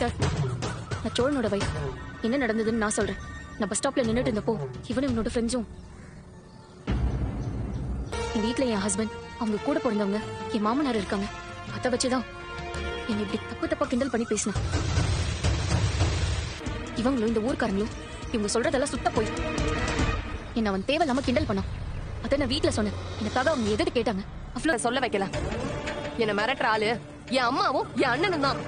Sir, நான் சோழனோட wife. என்ன நடந்ததுன்னு நான் சொல்றேன். நான் பஸ் ஸ்டாப்ல நின்னுட்டு இருந்தப்போ இவனும் இவனோட ஃப்ரெண்ட்ஸும் என் வீட்டுல என் ஹஸ்பண்ட், அவங்க கூட பிறந்தவங்க, என் மாமனார் இருக்காங்க. அதை வச்சுதான் என்னை இப்படி தப்பு தப்பா கிண்டல் பண்ணி பேசினான். இவங்களும் இந்த ஊர்க்காரங்களும் இவங்க சொல்றதெல்லாம் சுத்த போய் என்ன அவன் தேவையில்லாம கிண்டல் பண்ணான். அதை நான் வீட்டுல சொன்னேன். எனக்காக அவங்க எதிர்த்து கேட்டாங்க. அவ்வளவு சொல்ல வைக்கல. என்ன மிரட்டுற ஆளு என் அம்மாவும் என் அண்ணனும் தான்.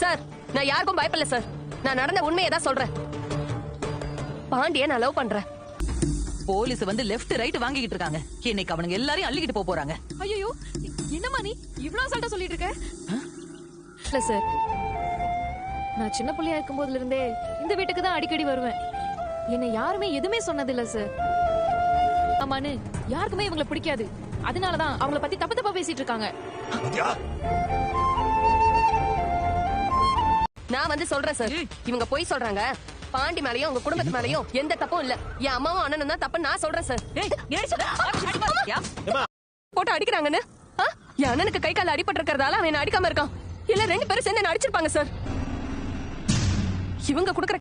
சார், நான் யாருக்கும் பயப்படல சார். நான் நடந்த உண்மையை தான் சொல்றேன். பாண்டிய நான் லவ் பண்றேன். போலீஸ் வந்து லெஃப்ட் ரைட் வாங்கிட்டு இருக்காங்க. இன்னைக்கு அவனுங்க எல்லாரையும் அள்ளிக்கிட்டு போறாங்க. ஐயோ, என்னமா நீ இவ்ளோ சால்ட்டா சொல்லிட்டு இருக்க? இல்ல சார், நான் சின்ன பிள்ளையா இருக்கும் போதுல இருந்தே இந்த வீட்டுக்கு தான் அடிக்கடி வருவேன். என்ன யாருமே எதுவுமே சொன்னதில்ல சார். ஆமான்னு யாருக்குமே இவங்களை பிடிக்காது. அதனாலதான் அவங்கள பத்தி தப்பு தப்பா பேசிட்டு இருக்காங்க. நான் வந்து சொல்றேன் சார், இவங்க போய் சொல்றாங்க. பாண்டி மேலயும் உங்க குடும்பத்து மேலயும் எந்த தப்பும் இல்ல. என் அம்மாவும் அண்ணனும் தான் தப்பு நான் சொல்றேன் சார். போட்டு அடிக்கிறாங்கன்னு என் அண்ணனுக்கு கை கால அடிபட்டு இருக்கிறதால அவன் அடிக்காம இருக்கான். இல்ல ரெண்டு பேரும் சேர்ந்து என்ன அடிச்சிருப்பாங்க சார். இவங்க குடுக்கற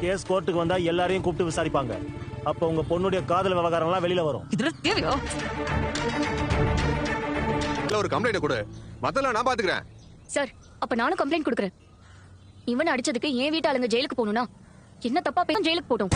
கேஸ் கோர்ட்டுக்கு வந்தா எல்லாரையும் கூப்பிட்டு விசாரிப்பாங்க. அப்ப உங்க பொண்ணுடைய காதல் விவகாரம் எல்லாம் வெளியில வரும். இதுல தேவையோ ஒரு கம்ப்ளைண்ட் கொடு, மத்தெல்லாம் நான் பாத்துக்கிறேன். சார், அப்ப நானும் கம்ப்ளைண்ட் கொடுக்கறேன். இவனை அடிச்சதுக்கு என் வீட்டு ஆளுங்க ஜெயிலுக்கு போகணும்னா என்ன தப்பா பேசும், ஜெயிலுக்கு போட்டோம்.